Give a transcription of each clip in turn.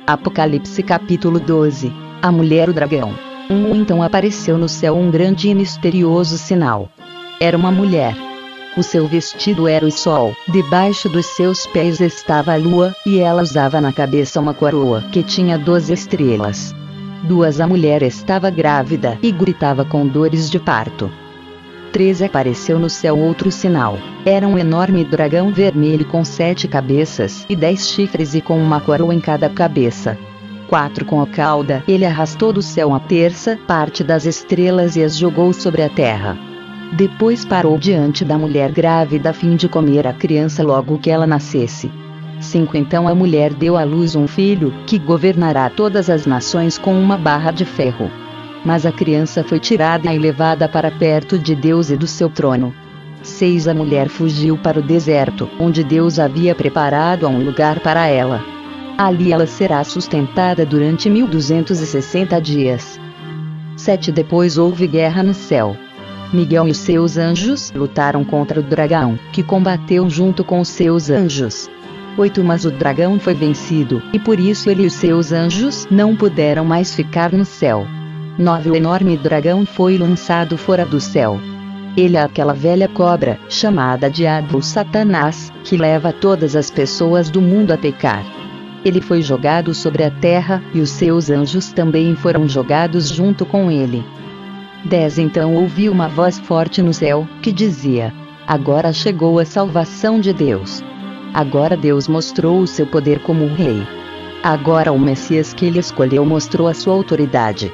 Apocalipse capítulo 12. A mulher o dragão. Então apareceu no céu um grande e misterioso sinal. Era uma mulher. O seu vestido era o sol, debaixo dos seus pés estava a lua, e ela usava na cabeça uma coroa que tinha 12 estrelas. A mulher estava grávida e gritava com dores de parto. 13 Apareceu no céu outro sinal. Era um enorme dragão vermelho com 7 cabeças e 10 chifres e com uma coroa em cada cabeça. 4 Com a cauda, ele arrastou do céu a terça parte das estrelas e as jogou sobre a terra. Depois parou diante da mulher grávida a fim de comer a criança logo que ela nascesse. 5 Então a mulher deu à luz um filho, que governará todas as nações com uma barra de ferro. Mas a criança foi tirada e levada para perto de Deus e do seu trono. 6 A mulher fugiu para o deserto, onde Deus havia preparado um lugar para ela. Ali ela será sustentada durante 1260 dias. 7 Depois houve guerra no céu. Miguel e seus anjos lutaram contra o dragão, que combateu junto com os seus anjos. 8 Mas o dragão foi vencido, e por isso ele e os seus anjos não puderam mais ficar no céu. 9 O enorme dragão foi lançado fora do céu. Ele é aquela velha cobra, chamada Diabo ou Satanás, que leva todas as pessoas do mundo a pecar. Ele foi jogado sobre a terra, e os seus anjos também foram jogados junto com ele. 10 Então ouvi uma voz forte no céu, que dizia: agora chegou a salvação de Deus. Agora Deus mostrou o seu poder como o rei. Agora o Messias que ele escolheu mostrou a sua autoridade.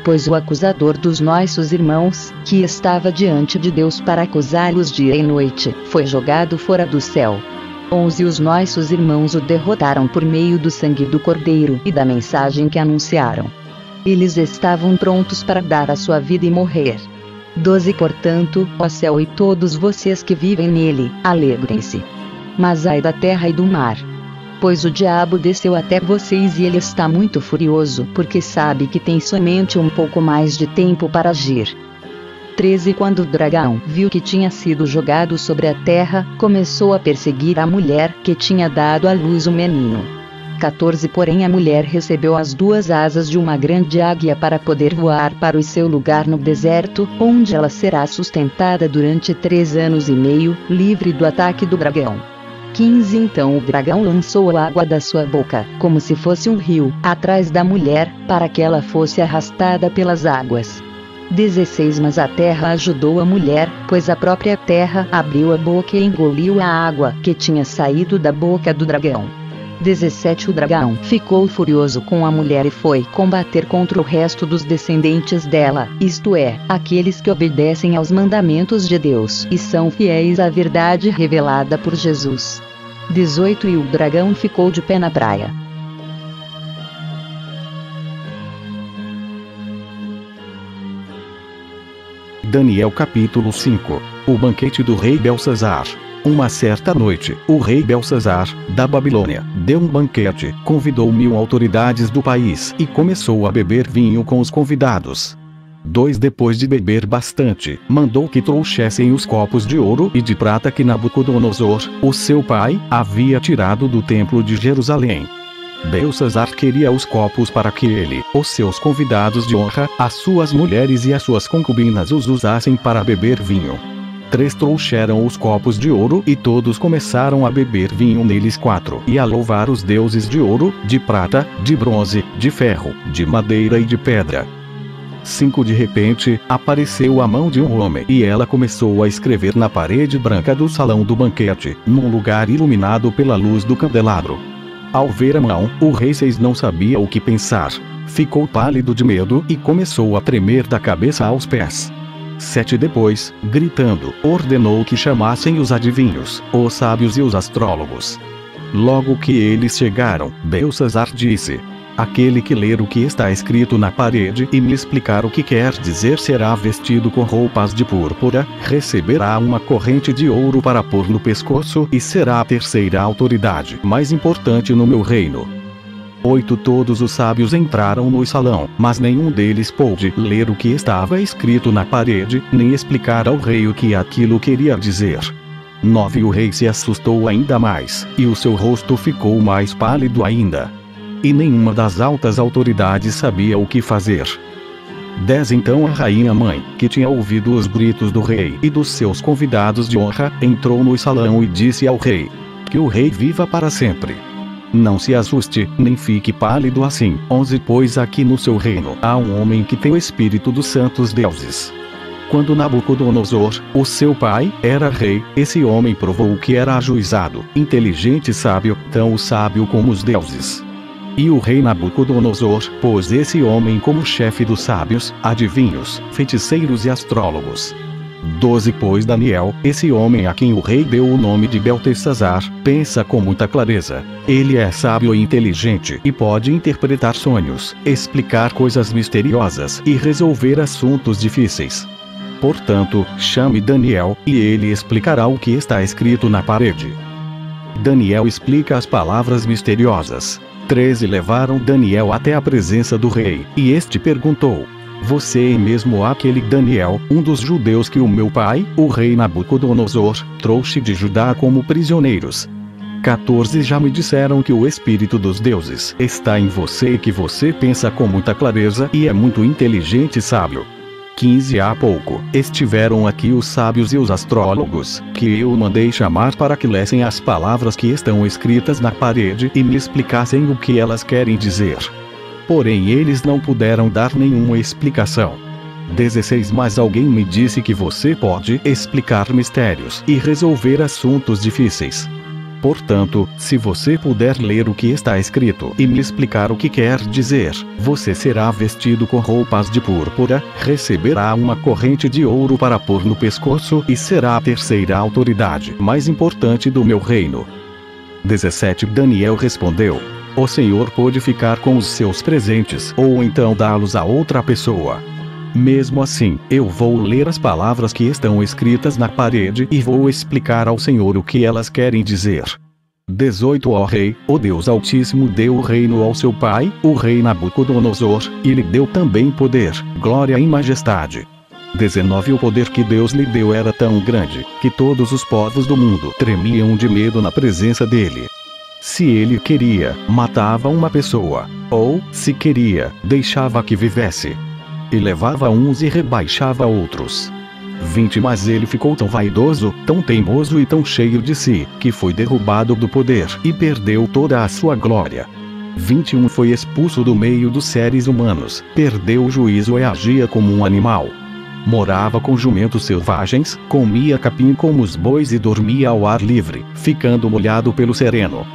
Pois o acusador dos nossos irmãos, que estava diante de Deus para acusá-los dia e noite, foi jogado fora do céu. 11 Os nossos irmãos o derrotaram por meio do sangue do Cordeiro e da mensagem que anunciaram. Eles estavam prontos para dar a sua vida e morrer. 12 Portanto, ó céu e todos vocês que vivem nele, alegrem-se. Mas ai da terra e do mar. Pois o diabo desceu até vocês e ele está muito furioso, porque sabe que tem somente um pouco mais de tempo para agir. 13 Quando o dragão viu que tinha sido jogado sobre a terra, começou a perseguir a mulher que tinha dado à luz o menino. 14 Porém a mulher recebeu as 2 asas de uma grande águia para poder voar para o seu lugar no deserto, onde ela será sustentada durante 3 anos e meio, livre do ataque do dragão. 15 Então o dragão lançou a água da sua boca, como se fosse um rio, atrás da mulher, para que ela fosse arrastada pelas águas. 16 Mas a terra ajudou a mulher, pois a própria terra abriu a boca e engoliu a água que tinha saído da boca do dragão. 17 O dragão ficou furioso com a mulher e foi combater contra o resto dos descendentes dela, isto é, aqueles que obedecem aos mandamentos de Deus e são fiéis à verdade revelada por Jesus. 18 E o dragão ficou de pé na praia. Daniel capítulo 5. O banquete do rei Belsazar. Uma certa noite, o rei Belsazar, da Babilônia, deu um banquete, convidou 1000 autoridades do país e começou a beber vinho com os convidados. 2 Depois de beber bastante, mandou que trouxessem os copos de ouro e de prata que Nabucodonosor, o seu pai, havia tirado do templo de Jerusalém. Belsazar queria os copos para que ele, os seus convidados de honra, as suas mulheres e as suas concubinas os usassem para beber vinho. 3 Trouxeram os copos de ouro e todos começaram a beber vinho neles. 4 E a louvar os deuses de ouro, de prata, de bronze, de ferro, de madeira e de pedra. 5 De repente, apareceu a mão de um homem e ela começou a escrever na parede branca do salão do banquete, num lugar iluminado pela luz do candelabro. Ao ver a mão, o rei Seis não sabia o que pensar. Ficou pálido de medo e começou a tremer da cabeça aos pés. 7 Depois, gritando, ordenou que chamassem os adivinhos, os sábios e os astrólogos. Logo que eles chegaram, Belsazar disse: aquele que ler o que está escrito na parede e me explicar o que quer dizer será vestido com roupas de púrpura, receberá uma corrente de ouro para pôr no pescoço e será a terceira autoridade mais importante no meu reino. 8 Todos os sábios entraram no salão, mas nenhum deles pôde ler o que estava escrito na parede, nem explicar ao rei o que aquilo queria dizer. 9 O rei se assustou ainda mais, e o seu rosto ficou mais pálido ainda. e nenhuma das altas autoridades sabia o que fazer. 10 Então a rainha mãe, que tinha ouvido os gritos do rei e dos seus convidados de honra, entrou no salão e disse ao rei: que o rei viva para sempre. Não se assuste, nem fique pálido assim. 11 Pois aqui no seu reino há um homem que tem o espírito dos santos deuses. Quando Nabucodonosor, o seu pai, era rei, esse homem provou que era ajuizado, inteligente e sábio, tão sábio como os deuses. E o rei Nabucodonosor pôs esse homem como chefe dos sábios, adivinhos, feiticeiros e astrólogos. 12 Pois Daniel, esse homem a quem o rei deu o nome de Beltesazar, pensa com muita clareza. Ele é sábio e inteligente e pode interpretar sonhos, explicar coisas misteriosas e resolver assuntos difíceis. Portanto, chame Daniel, e ele explicará o que está escrito na parede. Daniel explica as palavras misteriosas. 13 Levaram Daniel até a presença do rei, e este perguntou: você é mesmo aquele Daniel, um dos judeus que o meu pai, o rei Nabucodonosor, trouxe de Judá como prisioneiros? 14 Já me disseram que o espírito dos deuses está em você e que você pensa com muita clareza e é muito inteligente e sábio. 15 Há pouco, estiveram aqui os sábios e os astrólogos, que eu mandei chamar para que lessem as palavras que estão escritas na parede e me explicassem o que elas querem dizer. Porém eles não puderam dar nenhuma explicação. 16 Mas alguém me disse que você pode explicar mistérios e resolver assuntos difíceis. Portanto, se você puder ler o que está escrito e me explicar o que quer dizer, você será vestido com roupas de púrpura, receberá uma corrente de ouro para pôr no pescoço e será a terceira autoridade mais importante do meu reino. 17 Daniel respondeu: o Senhor pode ficar com os seus presentes ou então dá-los a outra pessoa. Mesmo assim, eu vou ler as palavras que estão escritas na parede e vou explicar ao Senhor o que elas querem dizer. 18 Ó rei, o Deus Altíssimo deu o reino ao seu pai, o rei Nabucodonosor, e lhe deu também poder, glória e majestade. 19 O poder que Deus lhe deu era tão grande, que todos os povos do mundo tremiam de medo na presença dele. Se ele queria, matava uma pessoa, ou, se queria, deixava que vivesse. E levava uns e rebaixava outros. 20 Mas ele ficou tão vaidoso, tão teimoso e tão cheio de si, que foi derrubado do poder e perdeu toda a sua glória. 21 Foi expulso do meio dos seres humanos, perdeu o juízo e agia como um animal. Morava com jumentos selvagens, comia capim como os bois e dormia ao ar livre, ficando molhado pelo sereno.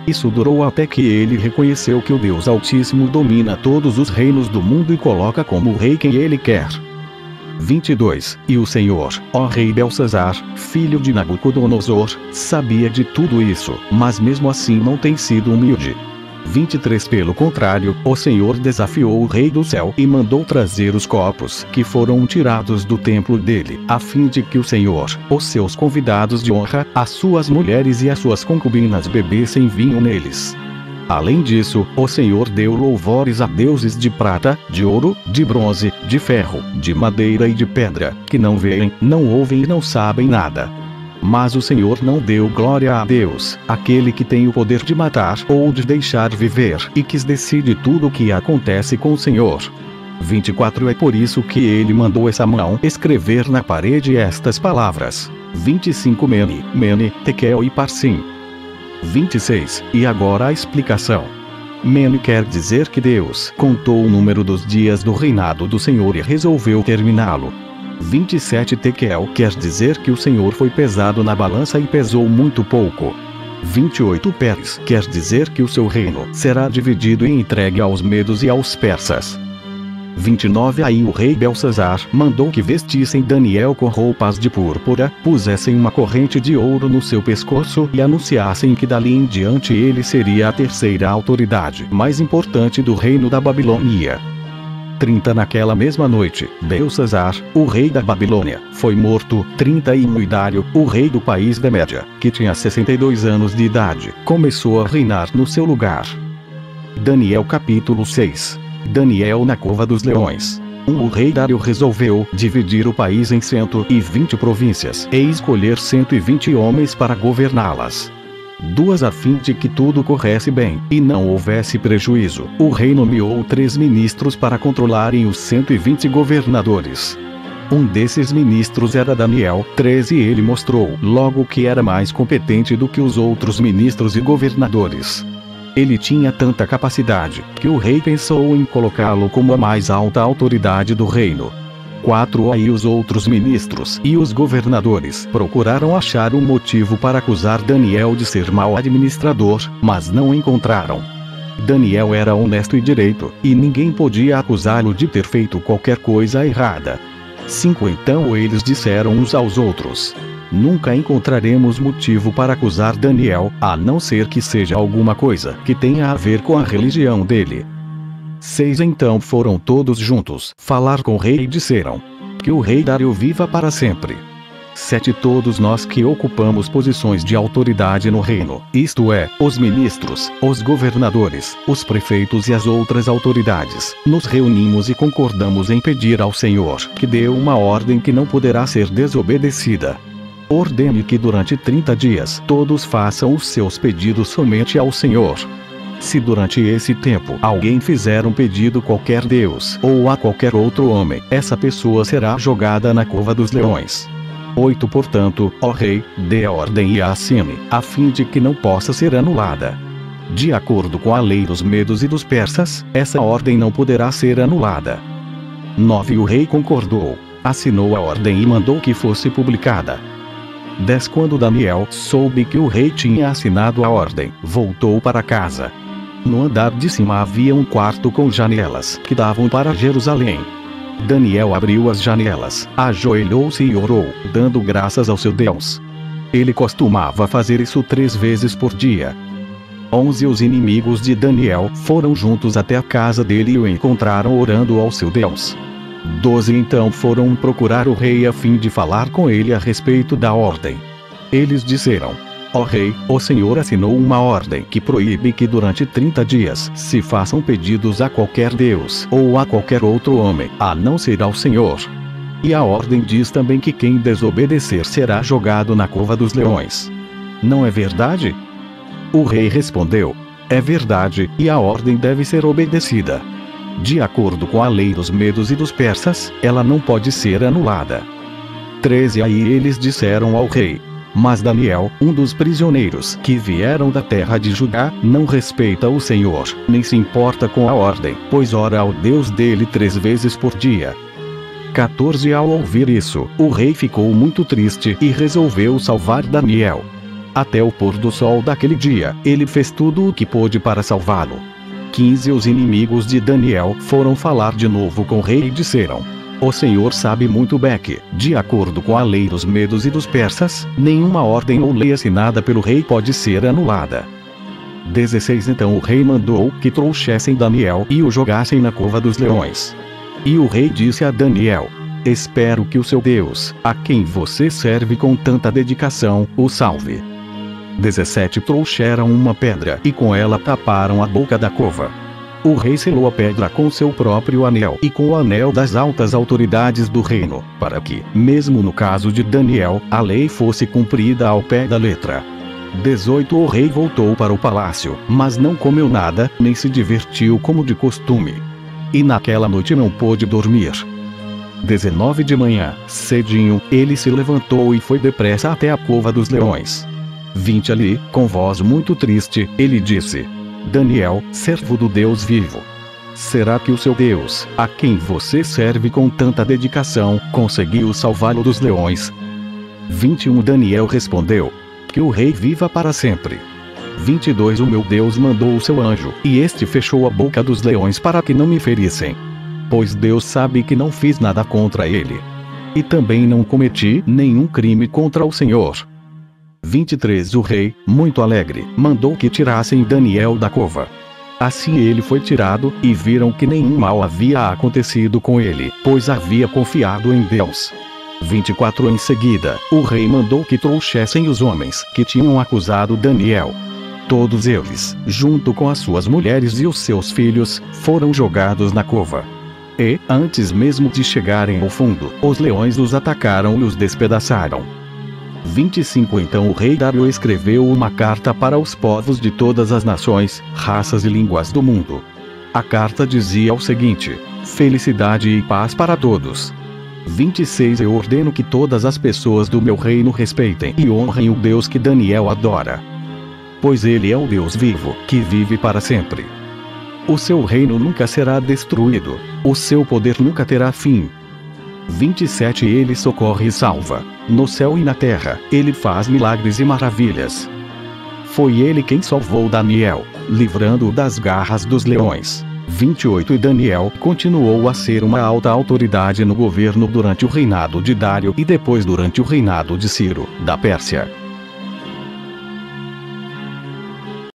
Isso durou até que ele reconheceu que o Deus Altíssimo domina todos os reinos do mundo e coloca como rei quem ele quer. 22 E o Senhor, ó rei Belsazar, filho de Nabucodonosor, sabia de tudo isso, mas mesmo assim não tem sido humilde. 23 Pelo contrário, o Senhor desafiou o rei do céu e mandou trazer os copos que foram tirados do templo dele, a fim de que o Senhor, os seus convidados de honra, as suas mulheres e as suas concubinas bebessem vinho neles. Além disso, o Senhor deu louvores a deuses de prata, de ouro, de bronze, de ferro, de madeira e de pedra, que não veem, não ouvem e não sabem nada. Mas o Senhor não deu glória a Deus, aquele que tem o poder de matar ou de deixar viver e que decide tudo o que acontece com o Senhor. 24 É por isso que ele mandou essa mão escrever na parede estas palavras. 25 Mene, Mene, Tekel e Parsim. 26 E agora a explicação. Mene quer dizer que Deus contou o número dos dias do reinado do Senhor e resolveu terminá-lo. 27 Tekel quer dizer que o Senhor foi pesado na balança e pesou muito pouco. 28 Peres quer dizer que o seu reino será dividido e entregue aos medos e aos persas. 29 Aí o rei Belsazar mandou que vestissem Daniel com roupas de púrpura, pusessem uma corrente de ouro no seu pescoço e anunciassem que dali em diante ele seria a terceira autoridade mais importante do reino da Babilônia. 30 Naquela mesma noite, Belsazar, o rei da Babilônia, foi morto. 31 Dário, o rei do país da Média, que tinha 62 anos de idade, começou a reinar no seu lugar. Daniel capítulo 6. Daniel na cova dos leões. O rei Dário resolveu dividir o país em 120 províncias e escolher 120 homens para governá-las. 2 A fim de que tudo corresse bem, e não houvesse prejuízo, o rei nomeou 3 ministros para controlarem os 120 governadores. Um desses ministros era Daniel. 13 Ele mostrou logo que era mais competente do que os outros ministros e governadores. Ele tinha tanta capacidade, que o rei pensou em colocá-lo como a mais alta autoridade do reino. 4 Aí os outros ministros e os governadores procuraram achar um motivo para acusar Daniel de ser mau administrador, mas não encontraram. Daniel era honesto e direito, e ninguém podia acusá-lo de ter feito qualquer coisa errada. 5 Então eles disseram uns aos outros: nunca encontraremos motivo para acusar Daniel, a não ser que seja alguma coisa que tenha a ver com a religião dele. 6 Então foram todos juntos falar com o rei e disseram: que o rei Dário viva para sempre. 7 Todos nós que ocupamos posições de autoridade no reino, isto é, os ministros, os governadores, os prefeitos e as outras autoridades, nos reunimos e concordamos em pedir ao Senhor que dê uma ordem que não poderá ser desobedecida. Ordene que durante 30 dias todos façam os seus pedidos somente ao Senhor. Se durante esse tempo alguém fizer um pedido a qualquer deus ou a qualquer outro homem, essa pessoa será jogada na cova dos leões. 8 Portanto, ó rei, dê a ordem e a assine, a fim de que não possa ser anulada. De acordo com a lei dos medos e dos persas, essa ordem não poderá ser anulada. 9 O rei concordou, assinou a ordem e mandou que fosse publicada. 10 Quando Daniel soube que o rei tinha assinado a ordem, voltou para casa. No andar de cima havia um quarto com janelas que davam para Jerusalém. Daniel abriu as janelas, ajoelhou-se e orou, dando graças ao seu Deus. Ele costumava fazer isso 3 vezes por dia. 11 Os inimigos de Daniel foram juntos até a casa dele e o encontraram orando ao seu Deus. 12 Então foram procurar o rei a fim de falar com ele a respeito da ordem. Eles disseram: ó rei, o Senhor assinou uma ordem que proíbe que durante 30 dias se façam pedidos a qualquer deus ou a qualquer outro homem, a não ser ao Senhor. E a ordem diz também que quem desobedecer será jogado na cova dos leões. Não é verdade? O rei respondeu: é verdade, e a ordem deve ser obedecida. De acordo com a lei dos medos e dos persas, ela não pode ser anulada. 13 Aí eles disseram ao rei: mas Daniel, um dos prisioneiros que vieram da terra de Judá, não respeita o Senhor, nem se importa com a ordem, pois ora ao Deus dele 3 vezes por dia. 14 Ao ouvir isso, o rei ficou muito triste e resolveu salvar Daniel. Até o pôr do sol daquele dia, ele fez tudo o que pôde para salvá-lo. 15 Os inimigos de Daniel foram falar de novo com o rei e disseram: o Senhor sabe muito bem que, de acordo com a lei dos medos e dos persas, nenhuma ordem ou lei assinada pelo rei pode ser anulada. 16 Então o rei mandou que trouxessem Daniel e o jogassem na cova dos leões. E o rei disse a Daniel: espero que o seu Deus, a quem você serve com tanta dedicação, o salve. 17 Trouxeram uma pedra e com ela taparam a boca da cova. O rei selou a pedra com seu próprio anel e com o anel das altas autoridades do reino, para que, mesmo no caso de Daniel, a lei fosse cumprida ao pé da letra. 18 O rei voltou para o palácio, mas não comeu nada, nem se divertiu como de costume. E naquela noite não pôde dormir. 19 De manhã, cedinho, ele se levantou e foi depressa até a cova dos leões. 20 Ali, com voz muito triste, ele disse: Daniel, servo do Deus vivo, será que o seu Deus, a quem você serve com tanta dedicação, conseguiu salvá-lo dos leões? 21 Daniel respondeu: que o rei viva para sempre. 22 O meu Deus mandou o seu anjo, e este fechou a boca dos leões para que não me ferissem. Pois Deus sabe que não fiz nada contra ele. E também não cometi nenhum crime contra o Senhor. 23 O rei, muito alegre, mandou que tirassem Daniel da cova. Assim ele foi tirado, e viram que nenhum mal havia acontecido com ele, pois havia confiado em Deus. 24 Em seguida, o rei mandou que trouxessem os homens que tinham acusado Daniel. Todos eles, junto com as suas mulheres e os seus filhos, foram jogados na cova. E, antes mesmo de chegarem ao fundo, os leões os atacaram e os despedaçaram. 25 Então o rei Dário escreveu uma carta para os povos de todas as nações, raças e línguas do mundo. A carta dizia o seguinte: felicidade e paz para todos. 26 Eu ordeno que todas as pessoas do meu reino respeitem e honrem o Deus que Daniel adora. Pois ele é o Deus vivo, que vive para sempre. O seu reino nunca será destruído, o seu poder nunca terá fim. 27 Ele socorre e salva, no céu e na terra, ele faz milagres e maravilhas. Foi ele quem salvou Daniel, livrando-o das garras dos leões. 28 E Daniel continuou a ser uma alta autoridade no governo durante o reinado de Dário e depois durante o reinado de Ciro, da Pérsia.